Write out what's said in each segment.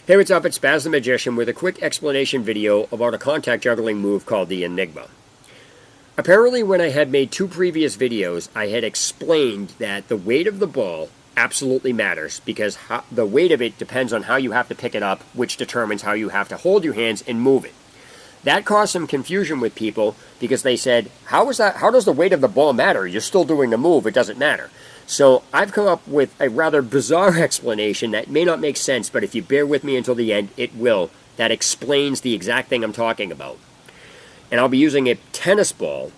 Hey, what's up? It's Baz the Magician with a quick explanation video about a contact juggling move called the Enigma. Apparently, when I had made two previous videos, I had explained that the weight of the ball absolutely matters because the weight of it depends on how you have to pick it up, which determines how you have to hold your hands and move it. That caused some confusion with people because they said, how does the weight of the ball matter? You're still doing the move, it doesn't matter. So I've come up with a rather bizarre explanation that may not make sense, but if you bear with me until the end, it will. That explains the exact thing I'm talking about. And I'll be using a tennis ball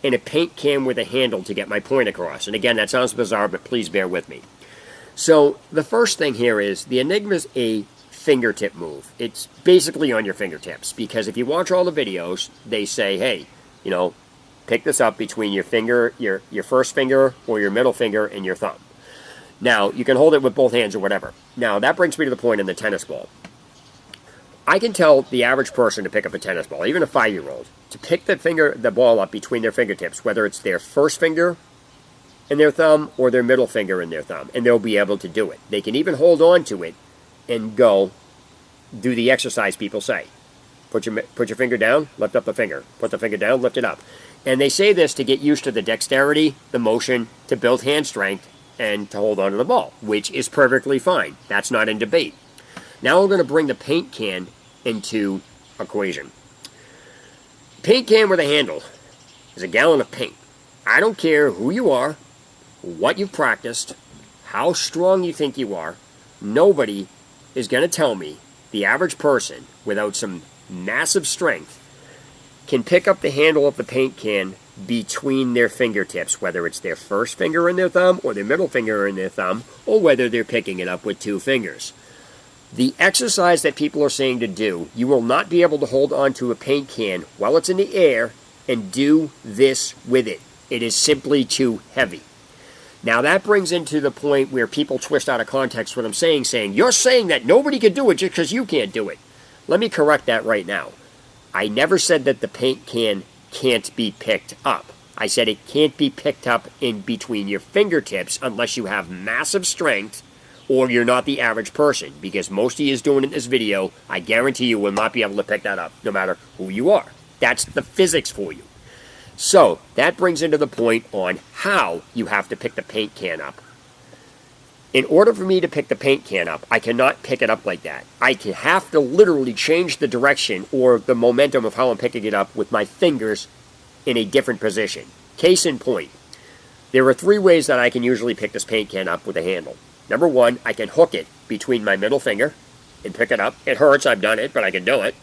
and a paint can with a handle to get my point across. And again, that sounds bizarre, but please bear with me. So the first thing here is the Enigma's a fingertip move. It's basically on your fingertips because if you watch all the videos, they say, hey, pick this up between your finger, your first finger or your middle finger and your thumb. Now, you can hold it with both hands or whatever. Now, that brings me to the point in the tennis ball. I can tell the average person to pick up a tennis ball, even a 5-year-old, to pick the ball up between their fingertips, whether it's their first finger and their thumb or their middle finger and their thumb, and they'll be able to do it. They can even hold on to it and go do the exercise people say. Put your finger down, lift up the finger. Put the finger down, lift it up. And they say this to get used to the dexterity, the motion, to build hand strength, and to hold on to the ball, which is perfectly fine. That's not in debate. Now we're going to bring the paint can into equation. Paint can with a handle is a gallon of paint. I don't care who you are, what you've practiced, how strong you think you are. Nobody is going to tell me the average person, without some massive strength, can pick up the handle of the paint can between their fingertips, whether it's their first finger and their thumb or their middle finger and their thumb, or whether they're picking it up with two fingers. The exercise that people are saying to do, you will not be able to hold onto a paint can while it's in the air and do this with it. It is simply too heavy. Now that brings into the point where people twist out of context what I'm saying, you're saying that nobody can do it just because you can't do it. Let me correct that right now. I never said that the paint can can't be picked up. I said it can't be picked up in between your fingertips unless you have massive strength or you're not the average person, because most of you is doing it in this video, I guarantee you will not be able to pick that up, no matter who you are. That's the physics for you. So, that brings into the point on how you have to pick the paint can up. In order for me to pick the paint can up, I cannot pick it up like that. I have to literally change the direction or the momentum of how I'm picking it up with my fingers in a different position. Case in point, there are 3 ways that I can usually pick this paint can up with a handle. Number 1, I can hook it between my middle finger and pick it up. It hurts, I've done it, but I can do it.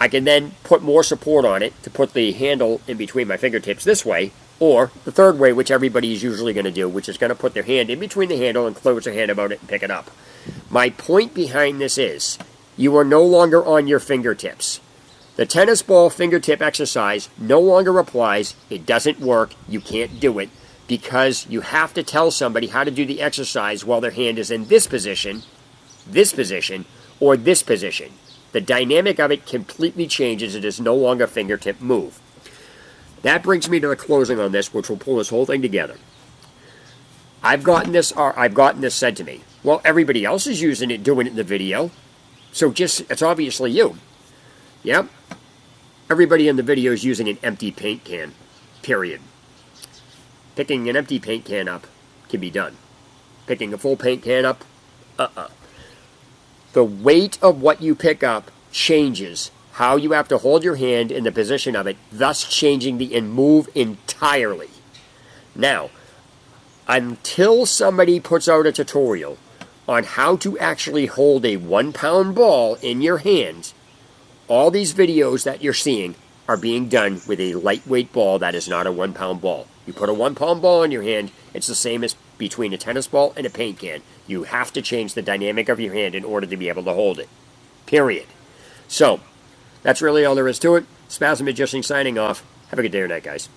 I can then put more support on it to put the handle in between my fingertips this way. Or the 3rd way, which everybody is usually going to do, which is going to put their hand in between the handle and close their hand about it and pick it up. My point behind this is, you are no longer on your fingertips. The tennis ball fingertip exercise no longer applies. It doesn't work. You can't do it because you have to tell somebody how to do the exercise while their hand is in this position, or this position. The dynamic of it completely changes. It is no longer a fingertip move. That brings me to the closing on this, which will pull this whole thing together. I've gotten this said to me. Well, everybody else is using it, doing it in the video, so it's obviously you. Yep. Everybody in the video is using an empty paint can, period. Picking an empty paint can up can be done. Picking a full paint can up, The weight of what you pick up changes how you have to hold your hand in the position of it, thus changing the move entirely. Now, until somebody puts out a tutorial on how to actually hold a 1-pound ball in your hands, all these videos that you're seeing are being done with a lightweight ball that is not a 1-pound ball. You put a 1-pound ball in your hand, it's the same as between a tennis ball and a paint can. You have to change the dynamic of your hand in order to be able to hold it. Period. So, that's really all there is to it. Baz the Magician signing off. Have a good day or night, guys.